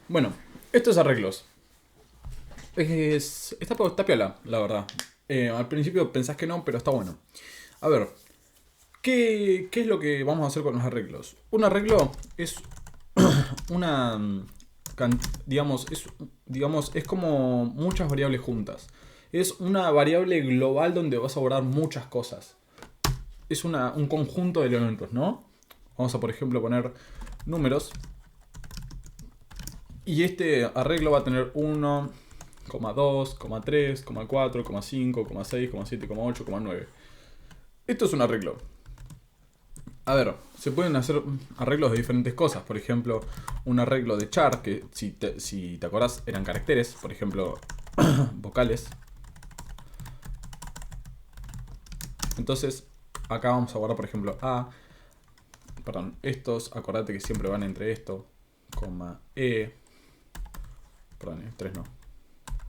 Bueno, estos arreglos. Está piola, la verdad. Al principio pensás que no, pero está bueno. A ver, ¿qué es lo que vamos a hacer con los arreglos? Un arreglo es una. Digamos, es como muchas variables juntas. Es una variable global donde vas a guardar muchas cosas. Es un conjunto de elementos, ¿no? Vamos a, por ejemplo, poner números. Y este arreglo va a tener 1, 2, 3, 4, 5, 6, 7, 8, 9. Esto es un arreglo. A ver, se pueden hacer arreglos de diferentes cosas. Por ejemplo, un arreglo de char, que si te acordás eran caracteres. Por ejemplo, vocales. Entonces, acá vamos a guardar, por ejemplo, A. Perdón, estos, acordate que siempre van entre esto, coma E. Perdón, 3 no.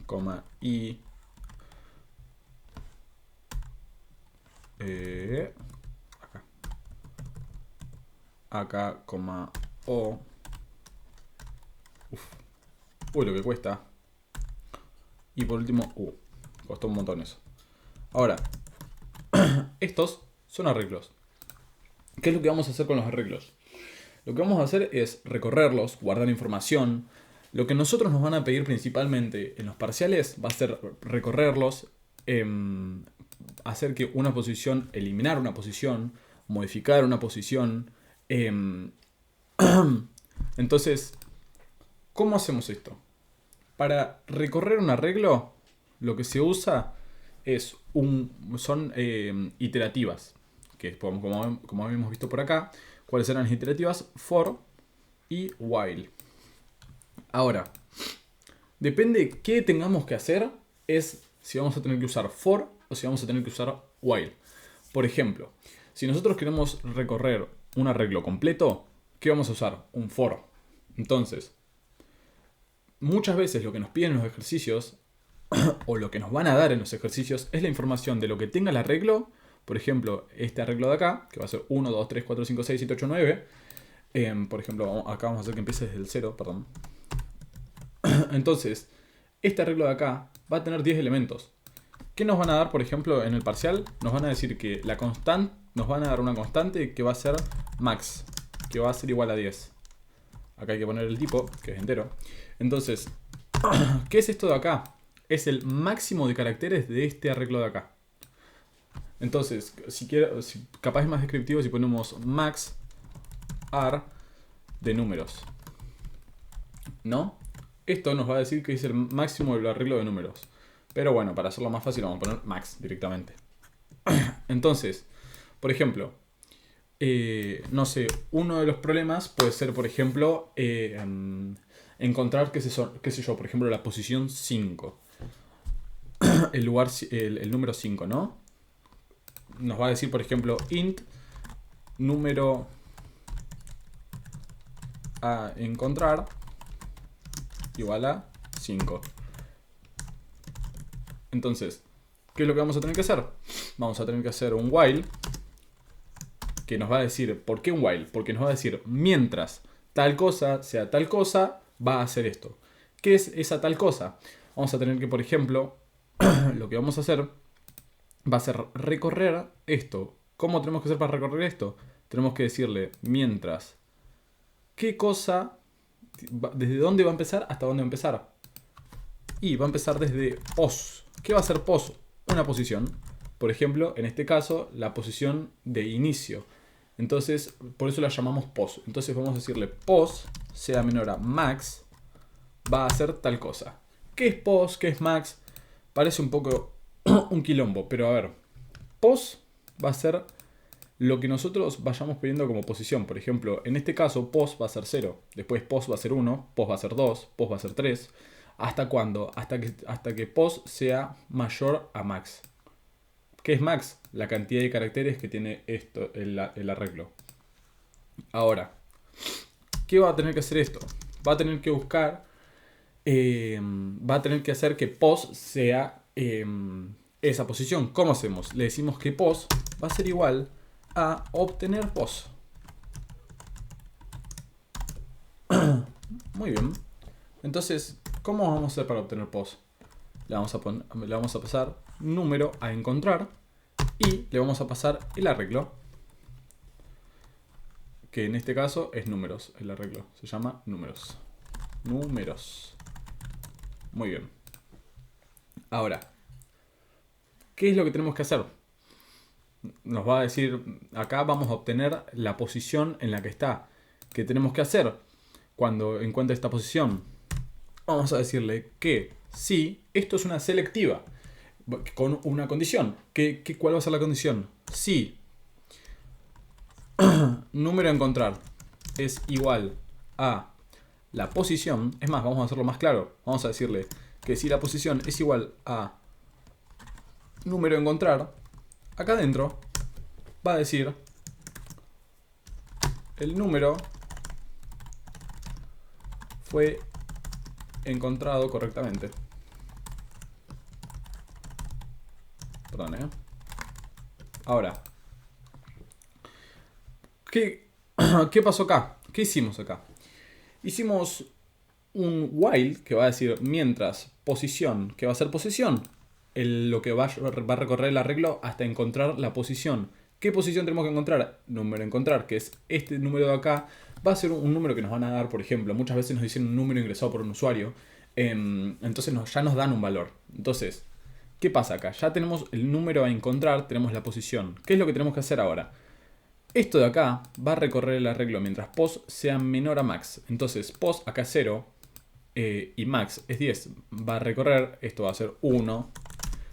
Coma I. Acá. Acá, coma O. Uf. Uy, lo que cuesta. Y por último, costó un montón eso. Ahora, estos son arreglos. ¿Qué es lo que vamos a hacer con los arreglos? Lo que vamos a hacer es recorrerlos, guardar información. Lo que nosotros nos van a pedir principalmente en los parciales va a ser recorrerlos, hacer que una posición, eliminar una posición, modificar una posición. Entonces, ¿cómo hacemos esto? Para recorrer un arreglo, lo que se usa son iterativas, que como habíamos visto por acá. ¿Cuáles eran las iterativas? For y while. Ahora, depende qué tengamos que hacer, es si vamos a tener que usar for o si vamos a tener que usar while. Por ejemplo, si nosotros queremos recorrer un arreglo completo, ¿qué vamos a usar? Un for. Entonces, muchas veces lo que nos piden en los ejercicios o lo que nos van a dar en los ejercicios es la información de lo que tenga el arreglo. Por ejemplo, este arreglo de acá, que va a ser 1, 2, 3, 4, 5, 6, 7, 8, 9. Por ejemplo, acá vamos a hacer que empiece desde el 0, perdón. Entonces, este arreglo de acá va a tener 10 elementos. ¿Qué nos van a dar, por ejemplo, en el parcial? Nos van a decir que la constante, nos van a dar una constante que va a ser max, que va a ser igual a 10. Acá hay que poner el tipo, que es entero. Entonces, ¿qué es esto de acá? Es el máximo de caracteres de este arreglo de acá. Entonces, capaz es más descriptivo si ponemos max ar de números, ¿no? Esto nos va a decir que es el máximo del arreglo de números. Pero bueno, para hacerlo más fácil vamos a poner max directamente. Entonces, por ejemplo, no sé, uno de los problemas puede ser, por ejemplo, encontrar, qué sé yo, por ejemplo, la posición 5. El número 5, ¿no? Nos va a decir, por ejemplo, int número a encontrar igual a 5. Entonces, ¿qué es lo que vamos a tener que hacer? Vamos a tener que hacer un while que nos va a decir, ¿por qué un while? Porque nos va a decir, mientras tal cosa sea tal cosa, va a hacer esto. ¿Qué es esa tal cosa? Vamos a tener que, por ejemplo, lo que vamos a hacer va a ser recorrer esto. ¿Cómo tenemos que hacer para recorrer esto? Tenemos que decirle, mientras, ¿qué cosa? ¿Desde dónde va a empezar hasta dónde va a empezar? Y va a empezar desde pos. ¿Qué va a ser pos? Una posición. Por ejemplo, en este caso, la posición de inicio. Entonces, por eso la llamamos pos. Entonces vamos a decirle pos, sea menor a max, va a hacer tal cosa. ¿Qué es pos? ¿Qué es max? Parece un poco un quilombo, pero a ver. Pos va a ser lo que nosotros vayamos pidiendo como posición. Por ejemplo, en este caso, pos va a ser 0. Después pos va a ser 1, pos va a ser 2, pos va a ser 3. ¿Hasta cuándo? Hasta que pos sea mayor a max. ¿Qué es max? La cantidad de caracteres que tiene el arreglo. Ahora, ¿qué va a tener que hacer esto? Va a tener que buscar, va a tener que hacer que pos sea esa posición. ¿Cómo hacemos? Le decimos que pos va a ser igual a obtener pos. Muy bien. Entonces, ¿cómo vamos a hacer para obtener pos? Le vamos a pasar número a encontrar y le vamos a pasar el arreglo, que en este caso es números. El arreglo se llama números. Números. Muy bien. Ahora, ¿qué es lo que tenemos que hacer? Nos va a decir, acá vamos a obtener la posición en la que está. ¿Qué tenemos que hacer cuando encuentre esta posición? Vamos a decirle que si esto es una selectiva, con una condición. ¿Cuál va a ser la condición? Si número a encontrar es igual a la posición, es más, vamos a hacerlo más claro. Vamos a decirle que si la posición es igual a número a encontrar, acá adentro va a decir el número fue encontrado correctamente. Perdón, Ahora, ¿qué pasó acá? ¿Qué hicimos acá? Hicimos un while que va a decir mientras posición, que va a ser posición. Lo que va a recorrer el arreglo hasta encontrar la posición. ¿Qué posición tenemos que encontrar? Número a encontrar, que es este número de acá. Va a ser un número que nos van a dar, por ejemplo. Muchas veces nos dicen un número ingresado por un usuario. Entonces ya nos dan un valor. Entonces, ¿qué pasa acá? Ya tenemos el número a encontrar, tenemos la posición. ¿Qué es lo que tenemos que hacer ahora? Esto de acá va a recorrer el arreglo mientras pos sea menor a max. Entonces, pos acá es 0 y max es 10. Va a recorrer, esto va a ser 1.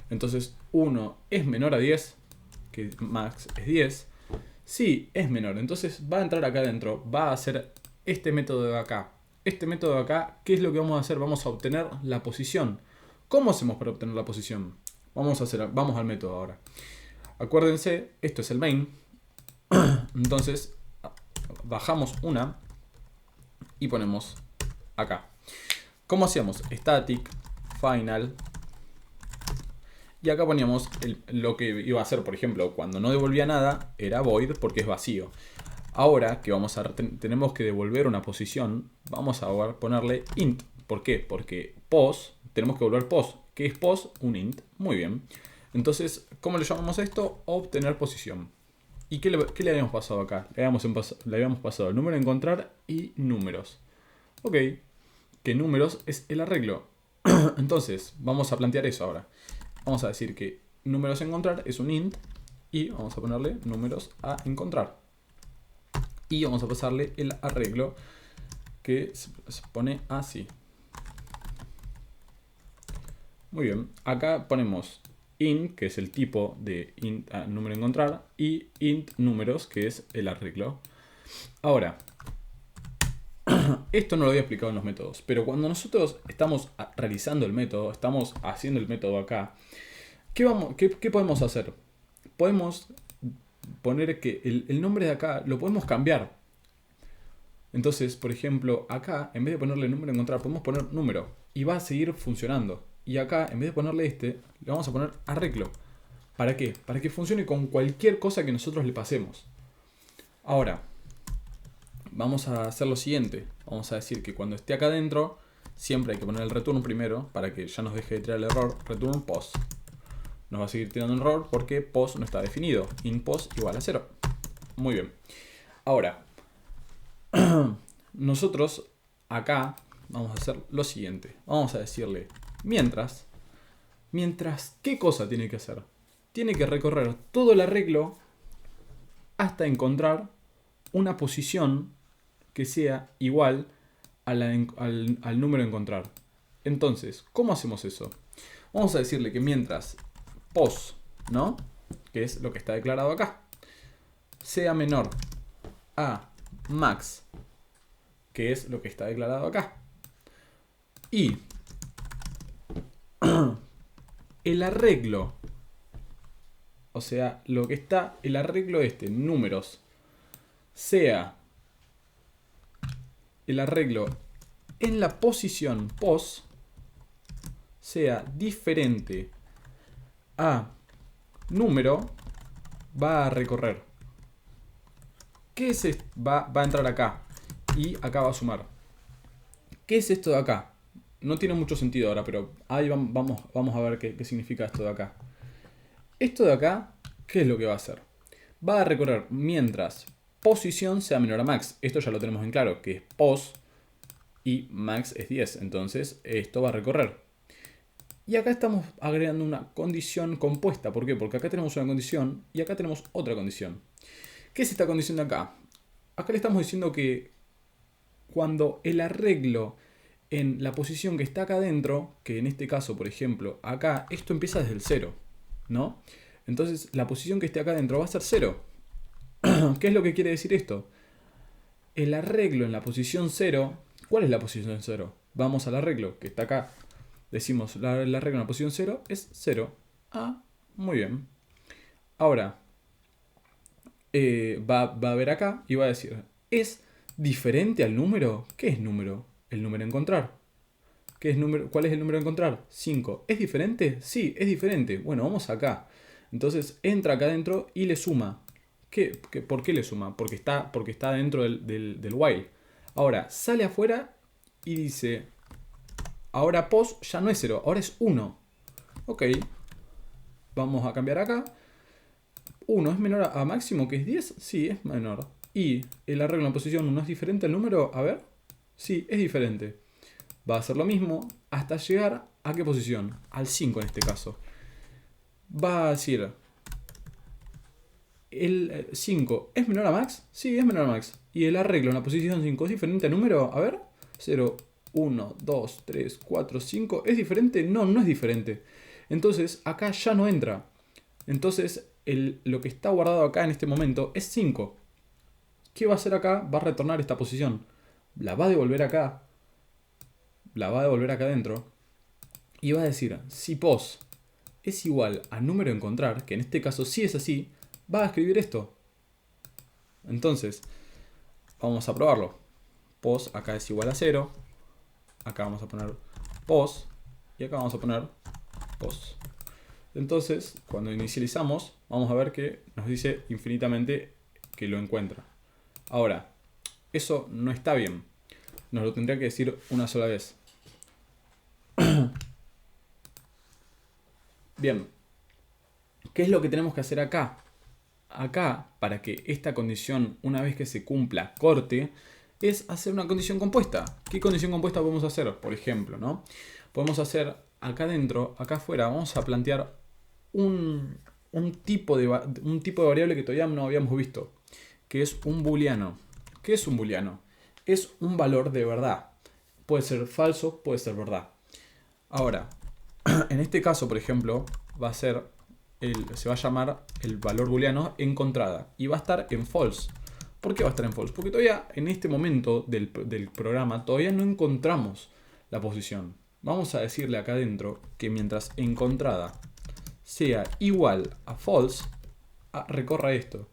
Entonces 1 es menor a 10, que max es 10. Si es menor, entonces va a entrar acá adentro, va a hacer este método de acá. Este método de acá, ¿qué es lo que vamos a hacer? Vamos a obtener la posición. ¿Cómo hacemos para obtener la posición? Vamos al método ahora. Acuérdense, esto es el main. Entonces, bajamos una y ponemos acá. ¿Cómo hacíamos? Static, final. Y acá poníamos lo que iba a hacer, por ejemplo, cuando no devolvía nada, era void porque es vacío. Ahora que tenemos que devolver una posición, vamos a ponerle int. ¿Por qué? Porque pos, tenemos que devolver pos. ¿Qué es pos? Un int. Muy bien. Entonces, ¿cómo le llamamos a esto? Obtener posición. ¿Y qué le habíamos pasado acá? Le habíamos pasado el número a encontrar y números. Ok, que números es el arreglo. Entonces, vamos a plantear eso ahora. Vamos a decir que números a encontrar es un int y vamos a ponerle números a encontrar. Y vamos a pasarle el arreglo que se pone así. Muy bien, acá ponemos int, que es el tipo de int número a encontrar, y int números, que es el arreglo. Ahora, esto no lo había explicado en los métodos, pero cuando nosotros estamos realizando el método, estamos haciendo el método acá, ¿qué podemos hacer? Podemos poner que el nombre de acá lo podemos cambiar. Entonces, por ejemplo, acá, en vez de ponerle número a encontrar, podemos poner número y va a seguir funcionando. Y acá, en vez de ponerle le vamos a poner arreglo. ¿Para qué? Para que funcione con cualquier cosa que nosotros le pasemos. Ahora, vamos a hacer lo siguiente. Vamos a decir que cuando esté acá adentro, siempre hay que poner el return primero para que ya nos deje de tirar el error. Return pos. Nos va a seguir tirando un error porque pos no está definido. In pos igual a 0. Muy bien. Ahora, nosotros acá vamos a hacer lo siguiente. Vamos a decirle mientras, ¿qué cosa tiene que hacer? Tiene que recorrer todo el arreglo hasta encontrar una posición que sea igual al número a encontrar. Entonces, ¿cómo hacemos eso? Vamos a decirle que mientras pos, ¿no? Que es lo que está declarado acá, sea menor a max, que es lo que está declarado acá, y el arreglo, o sea, lo que está, el arreglo números, sea el arreglo en la posición pos, sea diferente a número, va a recorrer. ¿Qué es esto? Va a entrar acá y acá va a sumar. ¿Qué es esto de acá? no tiene mucho sentido ahora, pero ahí vamos a ver qué significa esto de acá. Esto de acá, ¿qué es lo que va a hacer? Va a recorrer mientras posición sea menor a max. Esto ya lo tenemos en claro, que es pos y max es 10. Entonces esto va a recorrer. Y acá estamos agregando una condición compuesta. ¿Por qué? Porque acá tenemos una condición y acá tenemos otra condición. ¿Qué es esta condición de acá? Acá le estamos diciendo que cuando el arreglo en la posición que está acá adentro, que en este caso, por ejemplo, acá, esto empieza desde el 0, ¿no? Entonces la posición que esté acá adentro va a ser 0. ¿Qué es lo que quiere decir esto? El arreglo en la posición 0, ¿cuál es la posición 0? Vamos al arreglo que está acá. Decimos, el arreglo en la posición 0 es 0. Ah, muy bien. Ahora, va a ver acá y va a decir, ¿es diferente al número? ¿Qué es número? El número a encontrar. ¿Qué es número? ¿Cuál es el número a encontrar? 5. ¿Es diferente? Sí, es diferente. Bueno, vamos acá. Entonces entra acá adentro y le suma. ¿Por qué le suma? Porque está dentro del while. Ahora, sale afuera y dice, ahora pos ya no es 0, ahora es 1. Ok, vamos a cambiar acá. 1 es menor a máximo, que es 10. Sí, es menor. Y el arreglo en posición 1 es diferente al número. A ver. Sí, es diferente. Va a hacer lo mismo hasta llegar a qué posición. Al 5 en este caso. Va a decir, ¿el 5 es menor a max? Sí, es menor a max. ¿Y el arreglo en la posición 5 es diferente al número? A ver. 0, 1, 2, 3, 4, 5. ¿Es diferente? No, no es diferente. Entonces acá ya no entra. Entonces lo que está guardado acá en este momento es 5. ¿Qué va a hacer acá? Va a retornar esta posición. La va a devolver acá. La va a devolver acá adentro. Y va a decir, si pos es igual al número a encontrar, que en este caso sí es así, va a escribir esto. Entonces, vamos a probarlo. Pos acá es igual a 0. Acá vamos a poner pos. Y acá vamos a poner pos. Entonces, cuando inicializamos, vamos a ver que nos dice infinitamente que lo encuentra. Ahora, eso no está bien. Nos lo tendría que decir una sola vez. Bien. ¿Qué es lo que tenemos que hacer acá? Acá, para que esta condición, una vez que se cumpla, corte, es hacer una condición compuesta. ¿Qué condición compuesta podemos hacer? Por ejemplo, ¿no? Podemos hacer acá adentro, acá afuera, vamos a plantear un tipo de variable que todavía no habíamos visto, que es un booleano. ¿Qué es un booleano? Es un valor de verdad. Puede ser falso, puede ser verdad. Ahora, en este caso, por ejemplo, se va a llamar el valor booleano encontrada y va a estar en false. ¿Por qué va a estar en false? Porque todavía en este momento del programa todavía no encontramos la posición. Vamos a decirle acá adentro que mientras encontrada sea igual a false, recorra esto.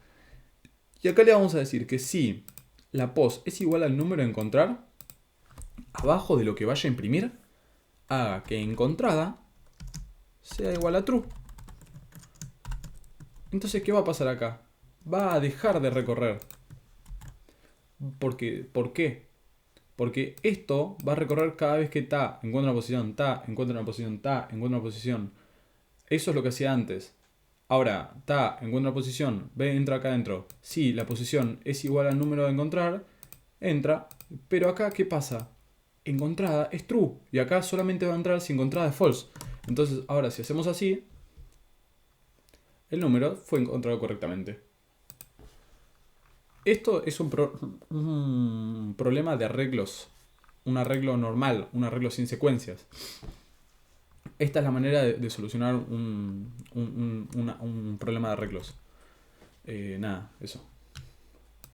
Y acá le vamos a decir que si la pos es igual al número a encontrar, abajo de lo que vaya a imprimir, haga que encontrada sea igual a true. Entonces, ¿qué va a pasar acá? Va a dejar de recorrer. ¿Por qué? Porque esto va a recorrer cada vez que ta encuentra una posición, ta encuentra una posición, ta encuentra una posición. Eso es lo que hacía antes. Ahora, ta encuentra una posición, b entra acá adentro. Si la posición es igual al número de encontrar, entra. Pero acá, ¿qué pasa? Encontrada es true. Y acá solamente va a entrar si encontrada es false. Entonces, ahora si hacemos así, el número fue encontrado correctamente. Esto es un problema de arreglos. Un arreglo normal, un arreglo sin secuencias. Esta es la manera de solucionar un problema de arreglos. Nada, eso.